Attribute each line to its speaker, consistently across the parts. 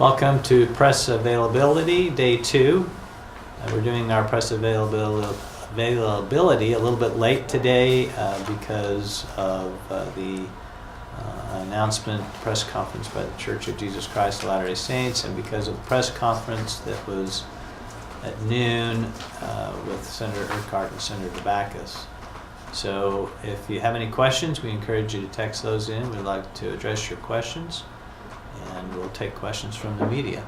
Speaker 1: Welcome to Press Availability, Day 2. We're doing our press availability a little bit late today because of the announcement, press conference by the Church of Jesus Christ of Latter-day Saints, and because of the press conference that was at noon with Senator Urquhart and Senator DeBackus. So if you have any questions, we encourage you to text those in. We'd like to address your questions, and we'll take questions from the media.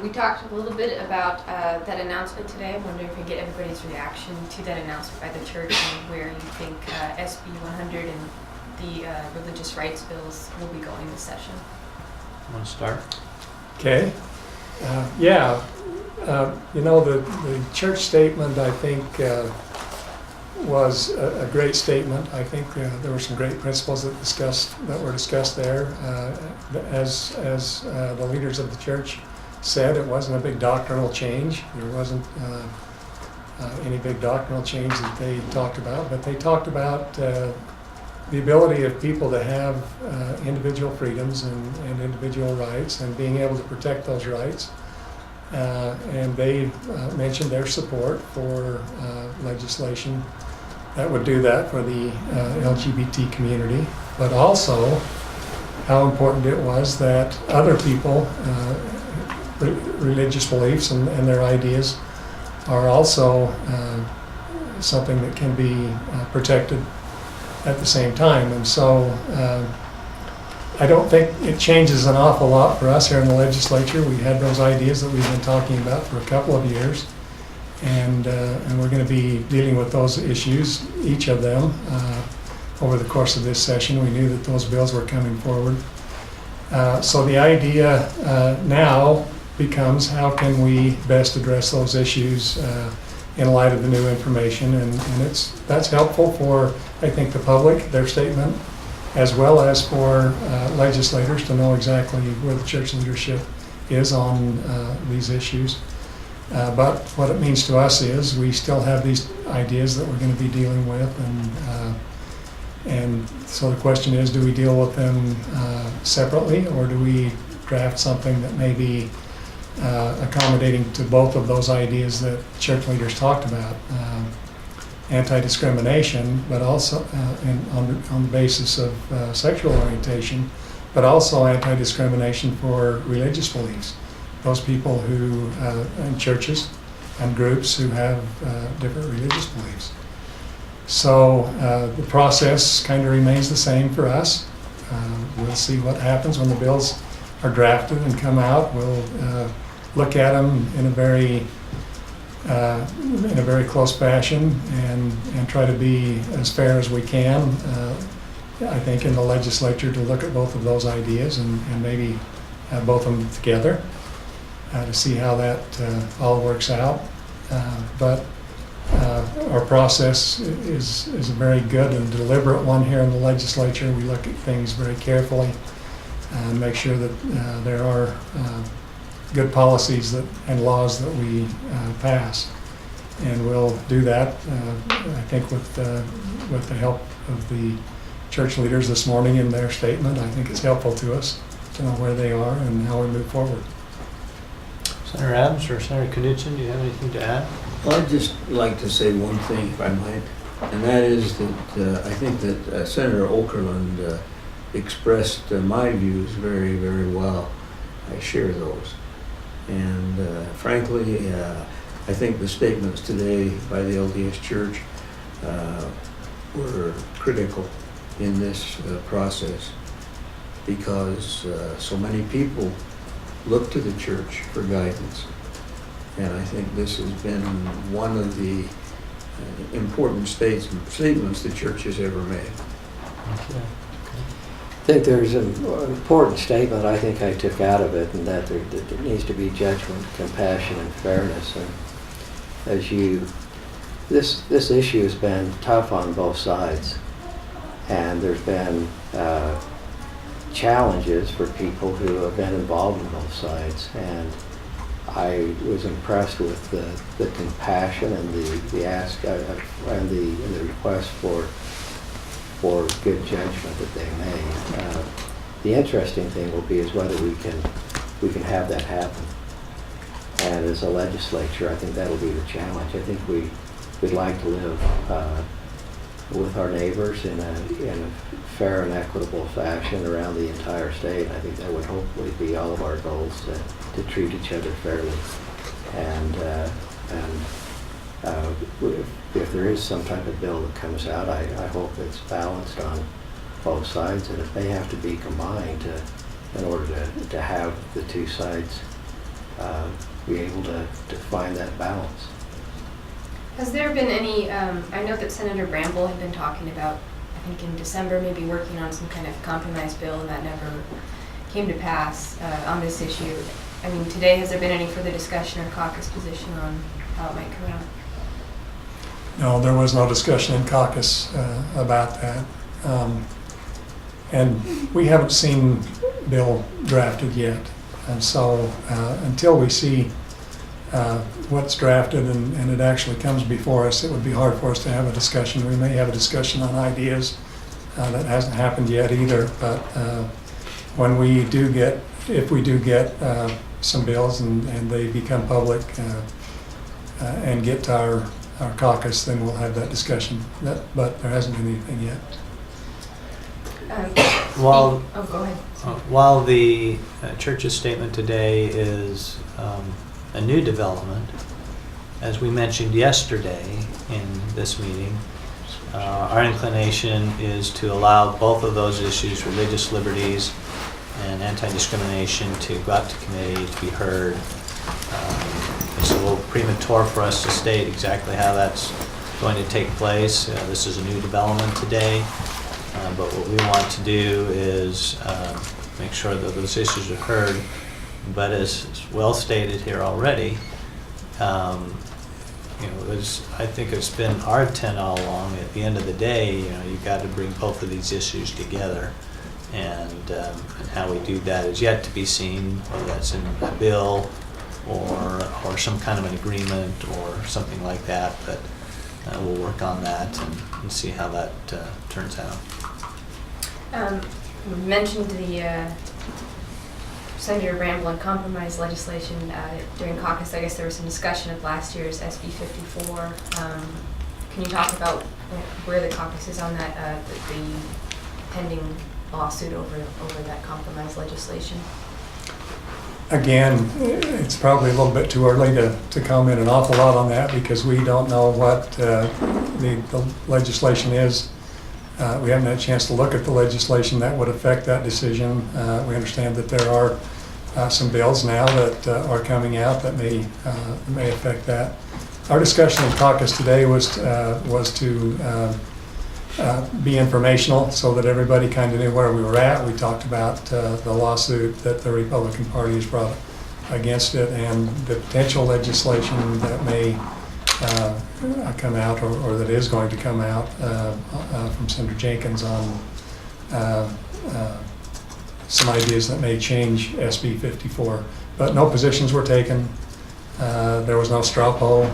Speaker 2: We talked a little bit about that announcement today. I'm wondering if we can get everybody's reaction to that announcement by the church and where you think SB 100 and the religious rights bills will be going this session.
Speaker 1: Want to start?
Speaker 3: Okay. The church statement, I think, was a great statement. I think there were some great principles that were discussed there. As the leaders of the church said, it wasn't a big doctrinal change. There wasn't any big doctrinal change that they talked about, but they talked about the ability of people to have individual freedoms and individual rights and being able to protect those rights. And they mentioned their support for legislation that would do that for the LGBT community, but also how important it was that other people, religious beliefs and their ideas are also something that can be protected at the same time. And so I don't think it changes an awful lot for us here in the legislature. We had those ideas that we've been talking about for a couple of years, and we're going to be dealing with those issues, each of them, over the course of this session. We knew that those bills were coming forward. So the idea now becomes, how can we best address those issues in light of the new information, and that's helpful for, I think, the public, their statement, as well as for legislators to know exactly where the church leadership is on these issues. But what it means to us is we still have these ideas that we're going to be dealing with, and so the question is, do we deal with them separately, or do we draft something that may be accommodating to both of those ideas that church leaders talked about? Anti-discrimination, but also on the basis of sexual orientation, but also anti-discrimination for religious beliefs. Those people who, in churches and groups who have different religious beliefs. So the process kind of remains the same for us. We'll see what happens when the bills are drafted and come out. We'll look at them in a very close fashion and try to be as fair as we can, I think, in the legislature, to look at both of those ideas and maybe have both of them together to see how that all works out. But our process is a very good and deliberate one here in the legislature. We look at things very carefully and make sure that there are good policies and laws that we pass, and we'll do that. I think with the help of the church leaders this morning in their statement. I think it's helpful to us to know where they are and how we move forward.
Speaker 1: Senator Adams or Senator Knudsen, do you have anything to add?
Speaker 4: Well, I'd just like to say one thing, if I might, and that is that I think that Senator Okerlund expressed my views very, very well. I share those. And frankly, I think the statements today by the LDS Church were critical in this process, because so many people look to the church for guidance. And I think this has been one of the important statements the church has ever made.
Speaker 1: Okay.
Speaker 5: I think there's an important statement I think I took out of it, and that there needs to be judgment, compassion, and fairness. And this issue has been tough on both sides, and there's been challenges for people who have been involved in both sides. And I was impressed with the compassion and the ask and the request for good judgment that they made. The interesting thing will be is whether we can we can have that happen. And as a legislature, I think that'll be the challenge. I think we'd like to live with our neighbors in a fair and equitable fashion around the entire state. I think that would hopefully be all of our goals, to treat each other fairly. And if there is some type of bill that comes out, I hope it's balanced on both sides, and if they have to be combined in order to have the two sides be able to find that balance.
Speaker 2: Has there been any, I know that Senator Bramble had been talking about, I think in December, maybe working on some kind of compromise bill, and that never came to pass on this issue. I mean, today, has there been any further discussion or caucus position on how it might come out?
Speaker 3: No, there was no discussion in caucus about that. And we haven't seen bill drafted yet. And so until we see what's drafted and it actually comes before us, it would be hard for us to have a discussion. We may have a discussion on ideas. That hasn't happened yet either. But when we do get, if we do get some bills and they become public and get to our caucus, then we'll have that discussion. But there hasn't been anything yet.
Speaker 1: While
Speaker 2: go ahead.
Speaker 1: While the church's statement today is a new development, as we mentioned yesterday in this meeting, our inclination is to allow both of those issues, religious liberties and anti-discrimination, to go out to committee to be heard. It's a little premature for us to state exactly how that's going to take place. This is a new development today. But what we want to do is make sure that those issues are heard. But as well stated here already, I think it's been our intent all along. At the end of the day, you've got to bring both of these issues together, and how we do that is yet to be seen. Whether that's in a bill or some kind of an agreement or something like that. But we'll work on that and see how that turns out.
Speaker 2: You mentioned the Senator Bramble and compromise legislation during caucus. I guess there was some discussion of last year's SB 54. Can you talk about where the caucus is on that, the pending lawsuit over that compromise legislation?
Speaker 3: Again, it's probably a little bit too early to comment an awful lot on that because we don't know what the legislation is. We haven't had a chance to look at the legislation that would affect that decision. We understand that there are some bills now that are coming out that may affect that. Our discussion in caucus today was to be informational so that everybody kind of knew where we were at. We talked about the lawsuit that the Republican Party has brought against it and the potential legislation that may come out or that is going to come out from Senator Jenkins on some ideas that may change SB 54. But no positions were taken. There was no straw poll.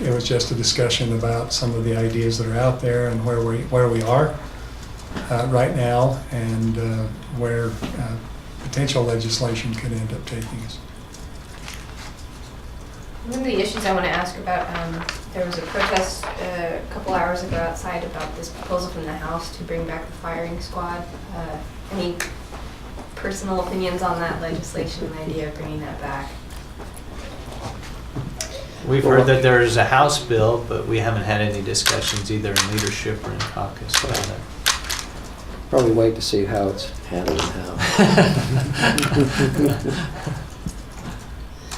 Speaker 3: It was just a discussion about some of the ideas that are out there and where we are right now and where potential legislation could end up taking us.
Speaker 2: One of the issues I want to ask about, there was a protest a couple hours ago outside about this proposal from the House to bring back the firing squad. Any personal opinions on that legislation and the idea of bringing that back?
Speaker 1: We've heard that there is a House bill, but we haven't had any discussions either in leadership or in caucus about it.
Speaker 5: Probably wait to see how it's handled in House.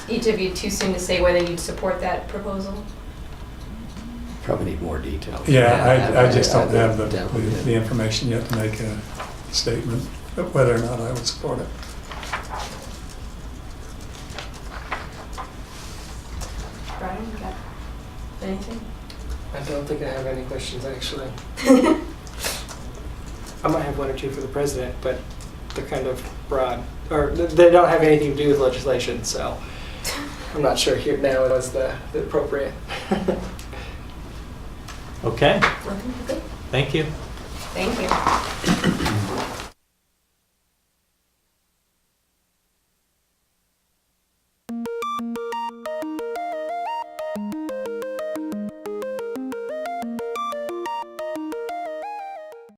Speaker 2: Each of you too soon to say whether you'd support that proposal?
Speaker 5: Probably need more details.
Speaker 3: Yeah, I just don't have the
Speaker 5: definitely.
Speaker 3: information yet to make a statement of whether or not I would support it.
Speaker 2: Brian, you got anything?
Speaker 6: I don't think I have any questions, actually. I might have one or two for the president, but they're kind of broad, or they don't have anything to do with legislation, so I'm not sure here now was the appropriate.
Speaker 1: Okay,
Speaker 2: Okay, good.
Speaker 1: thank you.
Speaker 2: Thank you.